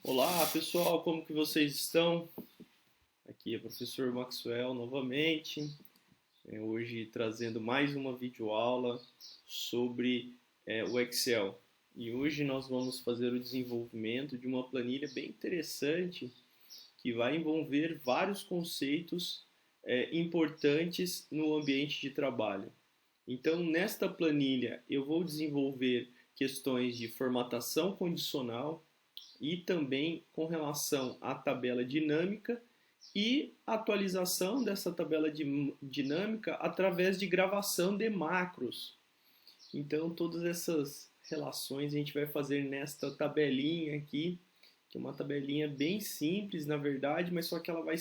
Olá pessoal, como que vocês estão? Aqui é o professor Maxwell novamente, hoje trazendo mais uma videoaula sobre o Excel. E hoje nós vamos fazer o desenvolvimento de uma planilha bem interessante que vai envolver vários conceitos importantes no ambiente de trabalho. Então, nesta planilha, eu vou desenvolver questões de formatação condicional e também com relação à tabela dinâmica e atualização dessa tabela dinâmica através de gravação de macros. Então, todas essas relações a gente vai fazer nesta tabelinha aqui, que é uma tabelinha bem simples, na verdade, mas só que ela vai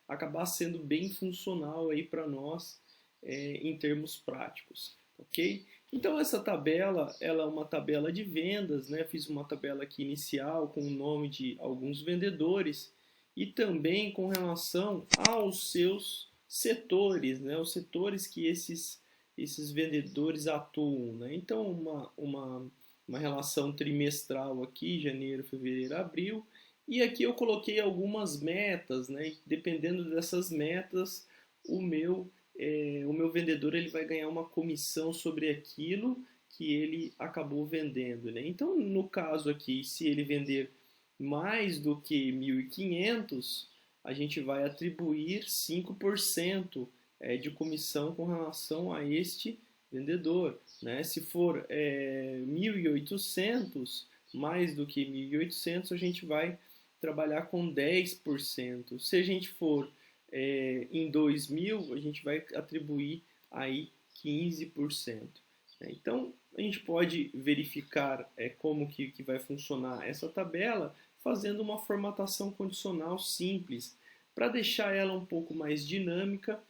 acabar sendo bem funcional aí para nós em termos práticos, ok? Então essa tabela, ela é uma tabela de vendas, né? Fiz uma tabela aqui inicial com o nome de alguns vendedores e também com relação aos seus setores, né? Os setores que esses vendedores atuam, né? Então uma relação trimestral aqui, janeiro, fevereiro, abril, e aqui eu coloquei algumas metas, né? E dependendo dessas metas, o meu vendedor ele vai ganhar uma comissão sobre aquilo que ele acabou vendendo, né? Então, no caso aqui, se ele vender mais do que 1.500, a gente vai atribuir 5% de comissão com relação a este vendedor, né? Se for 1.800, mais do que 1.800, a gente vai trabalhar com 10%. Se a gente for em 2.000, a gente vai atribuir aí 15%. Então, a gente pode verificar como que vai funcionar essa tabela fazendo uma formatação condicional simples, para deixar ela um pouco mais dinâmica,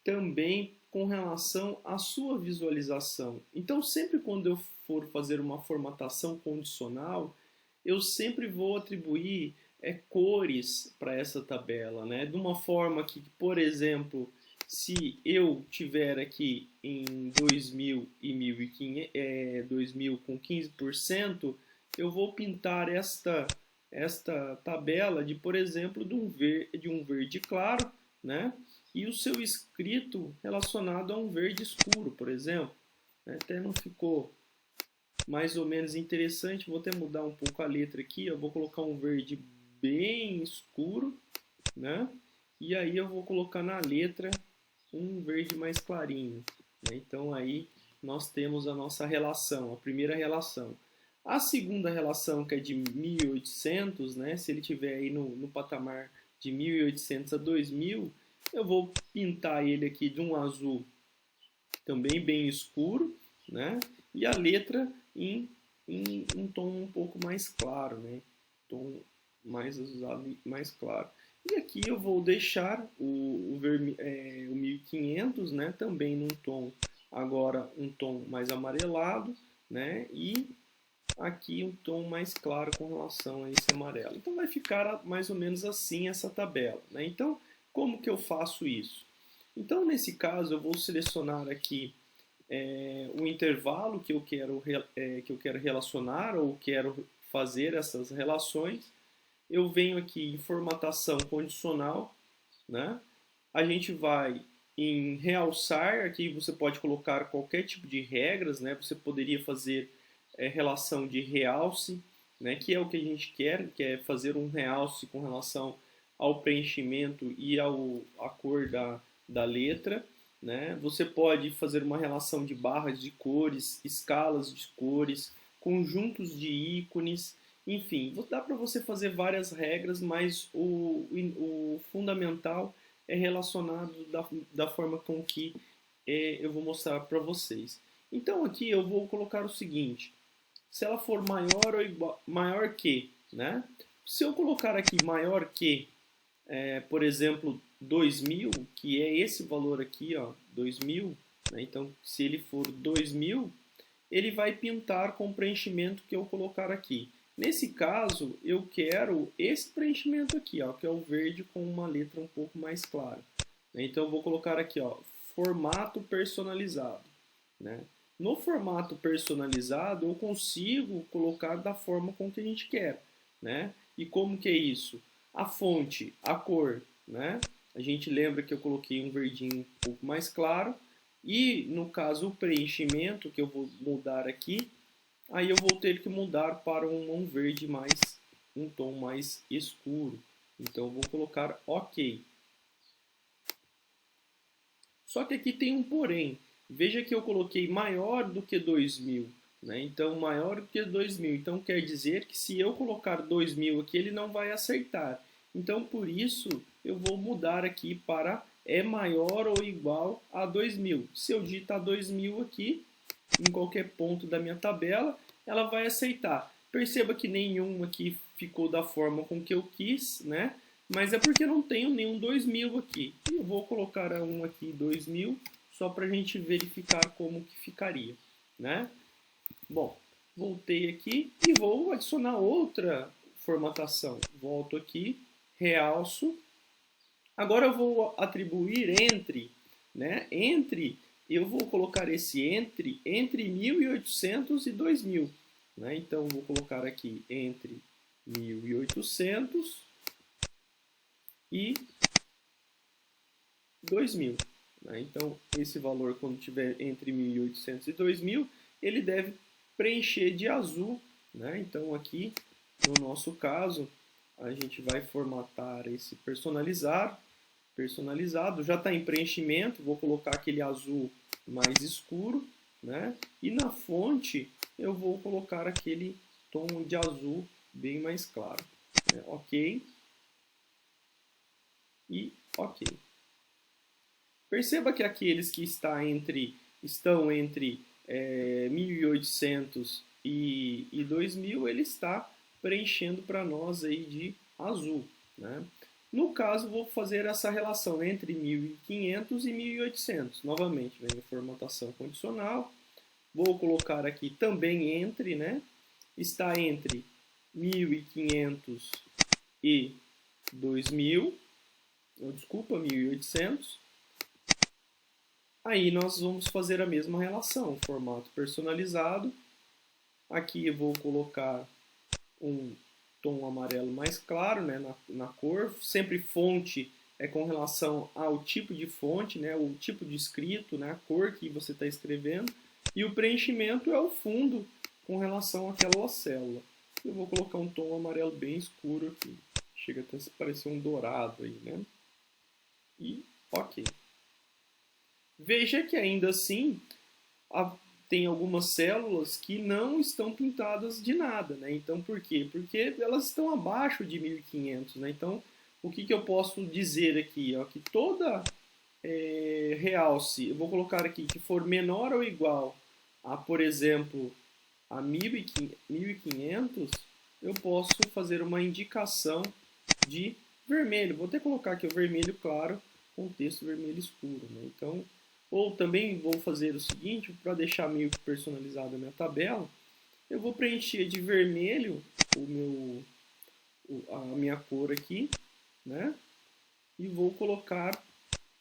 também com relação à sua visualização. Então, sempre quando eu for fazer uma formatação condicional, eu sempre vou atribuir cores para essa tabela, né? De uma forma que, por exemplo, se eu tiver aqui em 2.000 e 1.500, 2.000 com 15%, eu vou pintar esta tabela de, por exemplo, de um verde claro, né? E o seu escrito relacionado a um verde escuro, por exemplo. Até não ficou mais ou menos interessante, vou até mudar um pouco a letra aqui, eu vou colocar um verde bem escuro, né? E aí eu vou colocar na letra um verde mais clarinho, né? Então aí nós temos a nossa relação, a primeira relação. A segunda relação, que é de 1.800, né? Se ele tiver aí no patamar de 1.800 a 2.000, eu vou pintar ele aqui de um azul também bem escuro, né? E a letra em um tom um pouco mais claro, né? Tom mais azulado e mais claro. E aqui eu vou deixar o 1.500, né? Também num tom, agora um tom mais amarelado, né? E aqui um tom mais claro com relação a esse amarelo. Então vai ficar mais ou menos assim essa tabela, né? Então, como que eu faço isso? Então, nesse caso, eu vou selecionar aqui o intervalo que eu quero relacionar ou quero fazer essas relações. Eu venho aqui em formatação condicional, né? A gente vai em realçar, aqui você pode colocar qualquer tipo de regras, né? Você poderia fazer relação de realce, né? Que é o que a gente quer, que é fazer um realce com relação ao preenchimento e à cor da letra. Né? Você pode fazer uma relação de barras de cores, escalas de cores, conjuntos de ícones, enfim, dá para você fazer várias regras, mas o fundamental é relacionado da forma com que eu vou mostrar para vocês. Então aqui eu vou colocar o seguinte: se ela for maior ou igual, maior que, né? Se eu colocar aqui maior que, por exemplo, 2.000, que é esse valor aqui, ó, 2.000, né? Então, se ele for 2.000, ele vai pintar com o preenchimento que eu colocar aqui. Nesse caso, eu quero esse preenchimento aqui, ó, que é o verde com uma letra um pouco mais clara. Então, eu vou colocar aqui, ó, formato personalizado, né? No formato personalizado, eu consigo colocar da forma com que a gente quer, né? E como que é isso? A fonte, a cor, né? A gente lembra que eu coloquei um verdinho um pouco mais claro. E, no caso, o preenchimento, que eu vou mudar aqui, aí eu vou ter que mudar para um verde mais, um tom mais escuro. Então, eu vou colocar OK. Só que aqui tem um porém. Veja que eu coloquei maior do que 2000, né? Então, maior do que 2000. Então, quer dizer que se eu colocar 2000 aqui, ele não vai acertar. Então, por isso, eu vou mudar aqui para é maior ou igual a 2000. Se eu digitar 2000 aqui, em qualquer ponto da minha tabela, ela vai aceitar. Perceba que nenhum aqui ficou da forma com que eu quis, né? Mas é porque eu não tenho nenhum 2000 aqui. E eu vou colocar um aqui 2000, só para a gente verificar como que ficaria, né? Bom, voltei aqui e vou adicionar outra formatação. Volto aqui, realço. Agora eu vou atribuir entre, né? Entre, eu vou colocar esse entre 1800 e 2000, né? Então vou colocar aqui entre 1800 e 2000. Né? Então, esse valor, quando tiver entre 1800 e 2000, ele deve preencher de azul. Né? Então, aqui, no nosso caso, a gente vai formatar esse personalizado. Já está em preenchimento, vou colocar aquele azul mais escuro. Né? E na fonte, eu vou colocar aquele tom de azul bem mais claro. Né? OK. E OK. Perceba que aqueles que estão entre 1800 e 2000, ele está preenchendo para nós aí de azul. Né? No caso, vou fazer essa relação entre 1500 e 1800. Novamente, vem a formatação condicional. Vou colocar aqui também entre, né? Está entre 1500 e 2000. Desculpa, 1800. Aí nós vamos fazer a mesma relação, formato personalizado. Aqui eu vou colocar um tom amarelo mais claro, né, na cor. Sempre fonte é com relação ao tipo de fonte, né, o tipo de escrito, né, a cor que você está escrevendo. E o preenchimento é o fundo com relação àquela célula. Eu vou colocar um tom amarelo bem escuro aqui. Chega até a parecer um dourado aí, né? E OK. Veja que ainda assim tem algumas células que não estão pintadas de nada, né? Então por quê? Porque elas estão abaixo de 1500, né? Então o que eu posso dizer aqui? Ó, que toda realce, eu vou colocar aqui, que for menor ou igual a, por exemplo, a 1500, eu posso fazer uma indicação de vermelho. Vou até colocar aqui o vermelho claro com texto vermelho escuro, né? Então, ou também vou fazer o seguinte, para deixar meio que personalizada a minha tabela, eu vou preencher de vermelho a minha cor aqui, né? E vou colocar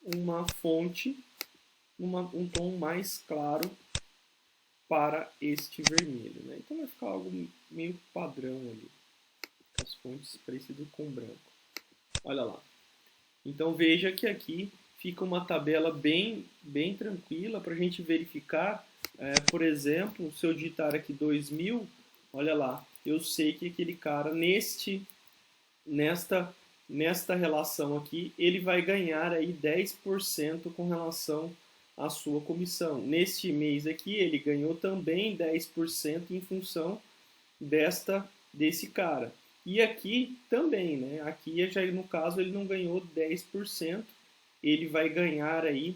uma fonte, um tom mais claro para este vermelho, né? Então vai ficar algo meio padrão ali, as fontes parecidas com branco. Olha lá. Então veja que aqui fica uma tabela bem tranquila para a gente verificar. Por exemplo, se eu digitar aqui 2000, olha lá, eu sei que aquele cara nesta relação aqui, ele vai ganhar aí 10% com relação à sua comissão. Neste mês aqui, ele ganhou também 10% em função desse cara. E aqui também, né? Aqui, já no caso, ele não ganhou 10%, ele vai ganhar aí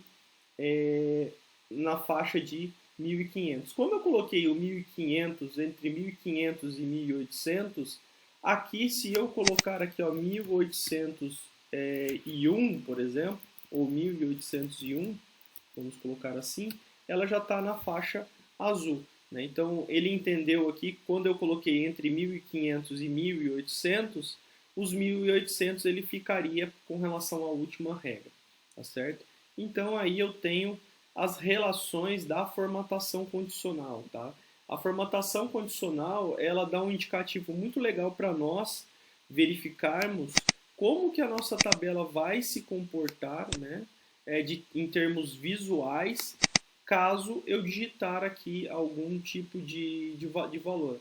na faixa de 1.500. Como eu coloquei o 1.500 entre 1.500 e 1.800, aqui se eu colocar aqui 1.801, por exemplo, ou 1.801, vamos colocar assim, ela já está na faixa azul. Né? Então ele entendeu aqui que quando eu coloquei entre 1.500 e 1.800, os 1.800 ele ficaria com relação à última regra. Tá certo? Então aí eu tenho as relações da formatação condicional, tá? A formatação condicional, ela dá um indicativo muito legal para nós verificarmos como que a nossa tabela vai se comportar, né, em termos visuais, caso eu digitar aqui algum tipo de valor.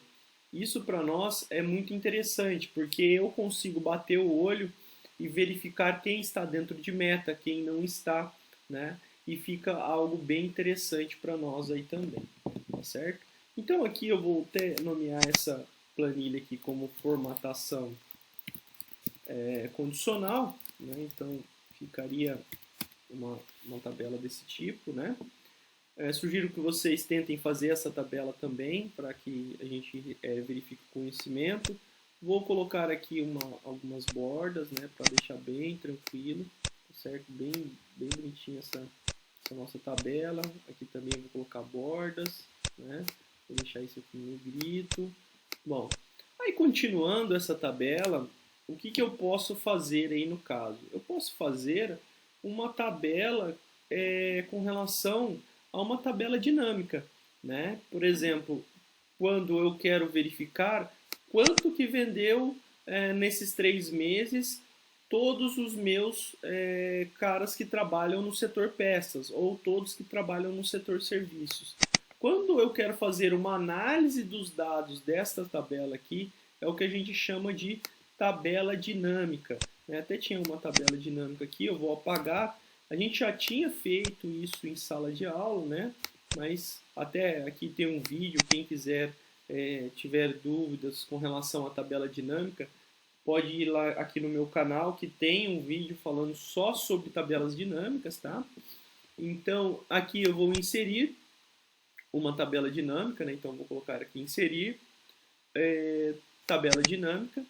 Isso para nós é muito interessante, porque eu consigo bater o olho e verificar quem está dentro de meta, quem não está, né? E fica algo bem interessante para nós aí também, tá certo? Então aqui eu vou até nomear essa planilha aqui como formatação condicional, né? Então ficaria uma tabela desse tipo, né? Sugiro que vocês tentem fazer essa tabela também, para que a gente verifique o conhecimento. Vou colocar aqui algumas bordas, né, para deixar bem tranquilo, certo? Bem bonitinha essa nossa tabela. Aqui também vou colocar bordas, né? Vou deixar isso aqui no negrito. Bom, aí continuando essa tabela, o que eu posso fazer aí no caso? Eu posso fazer uma tabela com relação a uma tabela dinâmica, né? Por exemplo, quando eu quero verificar quanto que vendeu nesses 3 meses todos os meus caras que trabalham no setor peças ou todos que trabalham no setor serviços. Quando eu quero fazer uma análise dos dados desta tabela aqui, é o que a gente chama de tabela dinâmica. Até tinha uma tabela dinâmica aqui, eu vou apagar. A gente já tinha feito isso em sala de aula, né? Mas até aqui tem um vídeo, quem quiser tiver dúvidas com relação à tabela dinâmica, pode ir lá aqui no meu canal, que tem um vídeo falando só sobre tabelas dinâmicas, tá? Então, aqui eu vou inserir uma tabela dinâmica, né? Então, vou colocar aqui inserir, tabela dinâmica.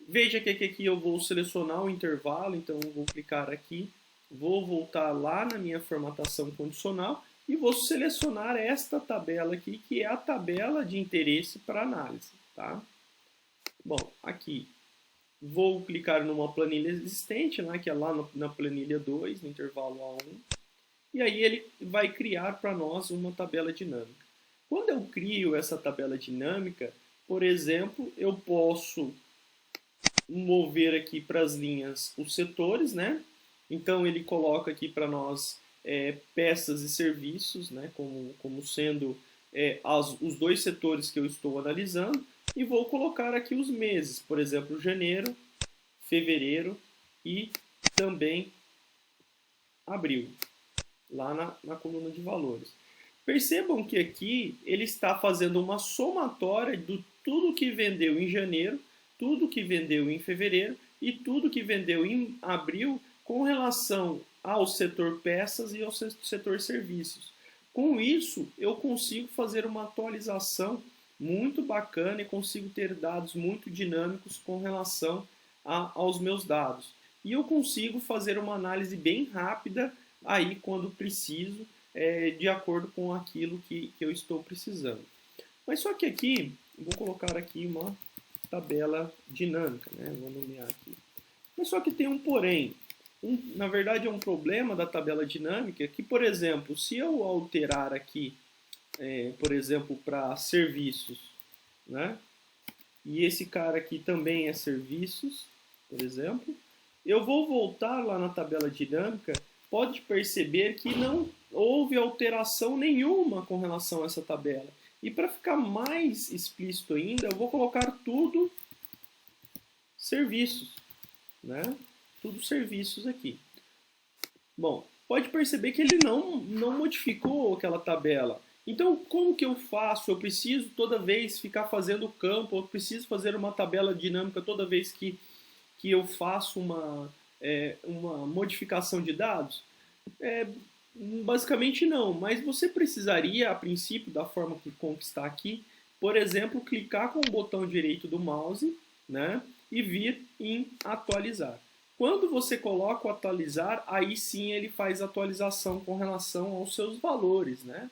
Veja que aqui eu vou selecionar o intervalo, então eu vou clicar aqui, vou voltar lá na minha formatação condicional e vou selecionar esta tabela aqui, que é a tabela de interesse para análise, tá? Bom, aqui vou clicar numa planilha existente, né, que é lá na planilha 2, no intervalo A1, e aí ele vai criar para nós uma tabela dinâmica. Quando eu crio essa tabela dinâmica, por exemplo, eu posso mover aqui para as linhas os setores, né? Então ele coloca aqui para nós peças e serviços, né? Como sendo os dois setores que eu estou analisando, e vou colocar aqui os meses, por exemplo, janeiro, fevereiro e também abril, lá na coluna de valores. Percebam que aqui ele está fazendo uma somatória de tudo que vendeu em janeiro, tudo que vendeu em fevereiro e tudo que vendeu em abril com relação ao setor peças e ao setor serviços. Com isso, eu consigo fazer uma atualização muito bacana e consigo ter dados muito dinâmicos com relação aos meus dados. E eu consigo fazer uma análise bem rápida aí quando preciso, de acordo com aquilo que eu estou precisando. Mas só que aqui, vou colocar aqui uma tabela dinâmica, né? Vou nomear aqui. Mas só que tem um porém. Na verdade é um problema da tabela dinâmica que, por exemplo, se eu alterar aqui, por exemplo, para serviços, né? E esse cara aqui também é serviços, por exemplo, eu vou voltar lá na tabela dinâmica, pode perceber que não houve alteração nenhuma com relação a essa tabela. E para ficar mais explícito ainda, eu vou colocar tudo serviços, né? Tudo serviços aqui. Bom, pode perceber que ele não modificou aquela tabela. Então, como que eu faço? Eu preciso toda vez ficar fazendo campo, eu preciso fazer uma tabela dinâmica toda vez que eu faço uma modificação de dados? Basicamente não, mas você precisaria, a princípio, da forma como está aqui, por exemplo, clicar com o botão direito do mouse, né, e vir em atualizar. Quando você coloca o atualizar, aí sim ele faz atualização com relação aos seus valores, né?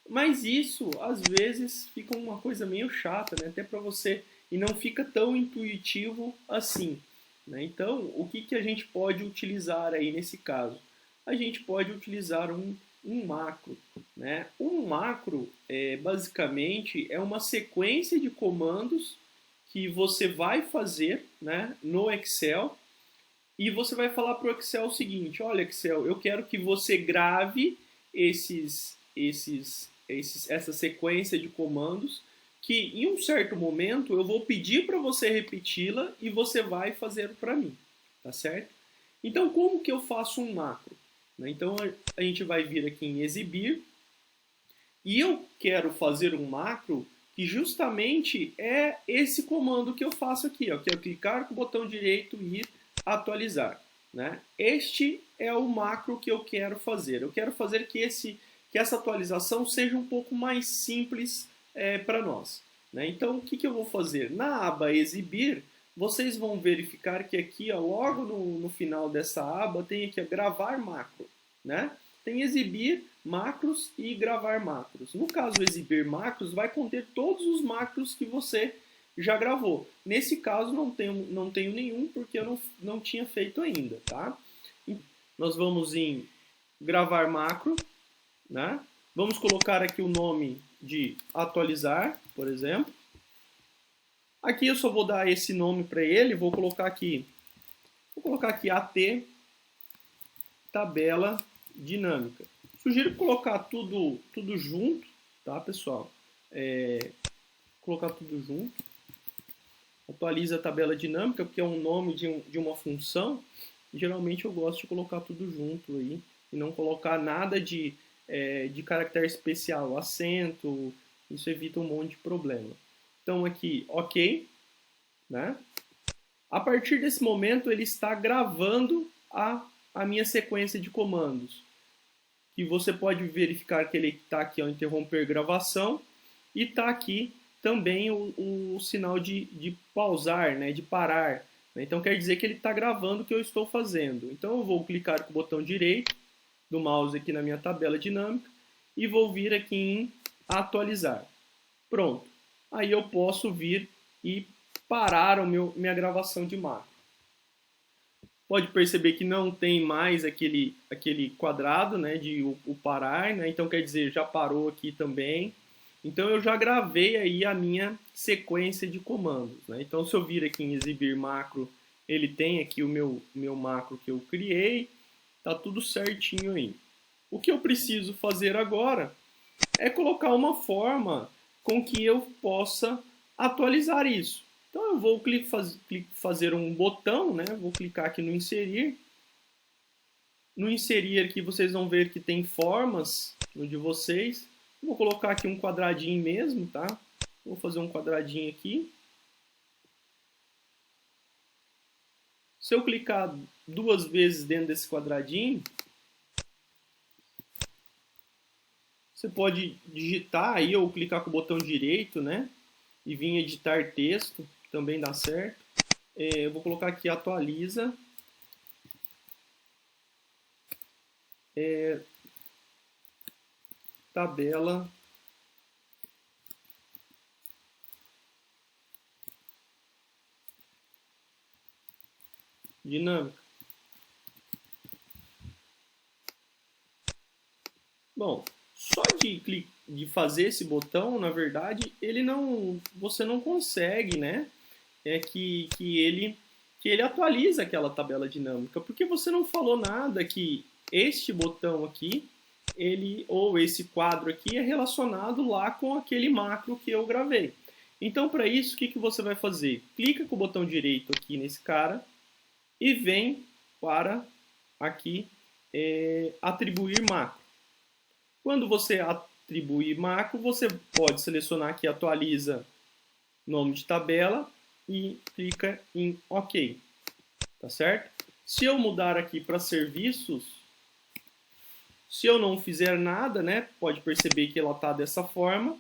Mas isso, às vezes, fica uma coisa meio chata, né? Até para você, e não fica tão intuitivo assim, né? Então, o que a gente pode utilizar aí nesse caso? A gente pode utilizar um macro, né? Um macro, basicamente, é uma sequência de comandos que você vai fazer, né, no Excel, e você vai falar para o Excel o seguinte: olha, Excel, eu quero que você grave essa sequência de comandos que em um certo momento eu vou pedir para você repeti-la e você vai fazer para mim, tá certo? Então, como que eu faço um macro? Então, a gente vai vir aqui em exibir e eu quero fazer um macro que justamente é esse comando que eu faço aqui, ó, que é clicar com o botão direito e atualizar, né? Este é o macro que eu quero fazer. Eu quero fazer que essa atualização seja um pouco mais simples para nós, né? Então, o que eu vou fazer? Na aba exibir, vocês vão verificar que aqui, ó, logo no final dessa aba, tem aqui, ó, gravar macro, né? Tem exibir macros e gravar macros. No caso, exibir macros vai conter todos os macros que você já gravou. Nesse caso, não tenho nenhum, porque eu não tinha feito ainda, tá? Nós vamos em gravar macro, né? Vamos colocar aqui o nome de atualizar, por exemplo. Aqui eu só vou dar esse nome para ele, vou colocar aqui AT tabela dinâmica. Sugiro colocar tudo junto, tá, pessoal? Colocar tudo junto. Atualiza a tabela dinâmica, porque é um nome de uma função. Geralmente eu gosto de colocar tudo junto aí e não colocar nada de caractere especial, acento. Isso evita um monte de problema. Então aqui, ok, né? A partir desse momento ele está gravando a minha sequência de comandos. E você pode verificar que ele está aqui ao interromper gravação e está aqui também o sinal de pausar, né, de parar. Então quer dizer que ele está gravando o que eu estou fazendo. Então eu vou clicar com o botão direito do mouse aqui na minha tabela dinâmica e vou vir aqui em atualizar. Pronto. Aí eu posso vir e parar minha gravação de macro. Pode perceber que não tem mais aquele quadrado, né, de o parar, né? Então quer dizer, já parou aqui também. Então eu já gravei aí a minha sequência de comandos, né? Então se eu vir aqui em exibir macro, ele tem aqui o meu macro que eu criei, tá tudo certinho aí. O que eu preciso fazer agora é colocar uma forma com que eu possa atualizar isso. Então eu vou fazer um botão, né? Vou clicar aqui no inserir. No inserir aqui vocês vão ver que tem formas no de vocês. Vou colocar aqui um quadradinho mesmo, tá? Vou fazer um quadradinho aqui. Se eu clicar 2 vezes dentro desse quadradinho, você pode digitar aí ou clicar com o botão direito, né? E vir editar texto, também dá certo. Eu vou colocar aqui atualiza. Tabela dinâmica. Bom, só de fazer esse botão, na verdade, você não consegue, né? Que ele atualiza aquela tabela dinâmica, porque você não falou nada que este botão aqui, ou esse quadro aqui é relacionado lá com aquele macro que eu gravei. Então, para isso, o que você vai fazer? Clica com o botão direito aqui nesse cara e vem para aqui atribuir macro. Quando você atribuir macro, você pode selecionar aqui atualiza nome de tabela e clica em OK. Tá certo? Se eu mudar aqui para serviços, se eu não fizer nada, né, pode perceber que ela está dessa forma,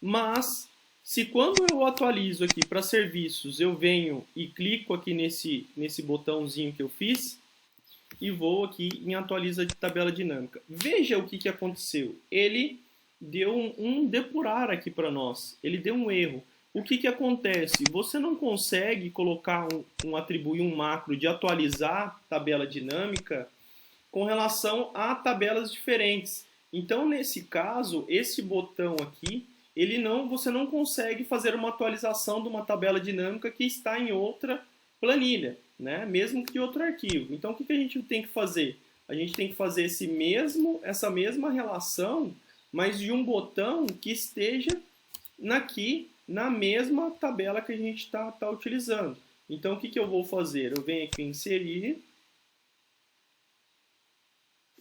mas se quando eu atualizo aqui para serviços, eu venho e clico aqui nesse botãozinho que eu fiz e vou aqui em atualiza de tabela dinâmica. Veja o que aconteceu. Ele deu um depurar aqui para nós. Ele deu um erro. O que acontece? Você não consegue colocar atribuir um macro de atualizar tabela dinâmica com relação a tabelas diferentes. Então, nesse caso, esse botão aqui, você não consegue fazer uma atualização de uma tabela dinâmica que está em outra planilha, né? Mesmo que de outro arquivo. Então, o que a gente tem que fazer? A gente tem que fazer essa mesma relação, mas de um botão que esteja aqui na mesma tabela que a gente está utilizando. Então, o que eu vou fazer? Eu venho aqui em inserir,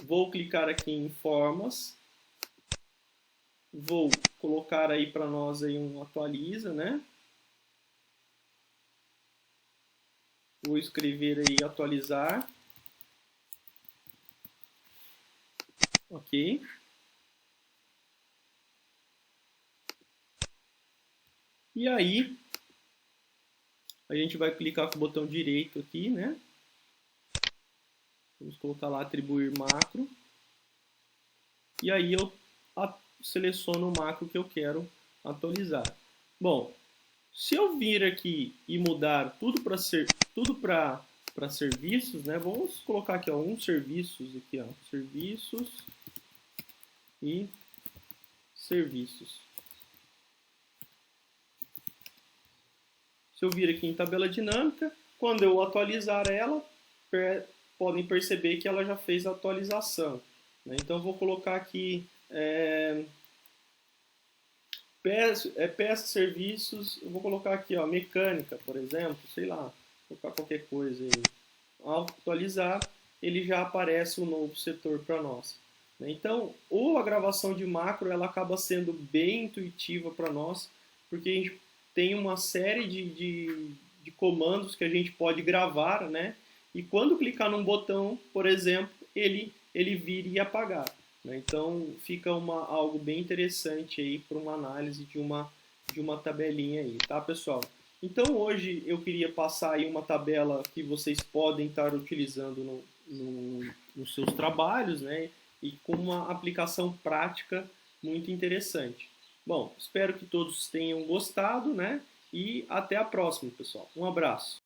vou clicar aqui em formas, vou colocar aí para nós aí um atualiza, né? Vou escrever aí atualizar. Ok. E aí, a gente vai clicar com o botão direito aqui, né? Vamos colocar lá atribuir macro. E aí eu seleciono o macro que eu quero atualizar. Bom, se eu vir aqui e mudar tudo para serviços, né? Vamos colocar aqui, ó, serviços aqui, ó, serviços e serviços. Se eu vir aqui em tabela dinâmica, quando eu atualizar ela, podem perceber que ela já fez a atualização, né? Então eu vou colocar aqui peça, serviços, eu vou colocar aqui, ó, mecânica, por exemplo, sei lá, vou colocar qualquer coisa aí. Ao atualizar, ele já aparece um novo setor para nós, né? Então, a gravação de macro ela acaba sendo bem intuitiva para nós, porque a gente tem uma série de comandos que a gente pode gravar, né? E quando clicar num botão, por exemplo, ele vir e apagar, né? Então fica algo bem interessante aí para uma análise de uma tabelinha aí, tá, pessoal? Então hoje eu queria passar aí uma tabela que vocês podem estar utilizando nos seus trabalhos, né? E com uma aplicação prática muito interessante. Bom, espero que todos tenham gostado, né? E até a próxima, pessoal. Um abraço.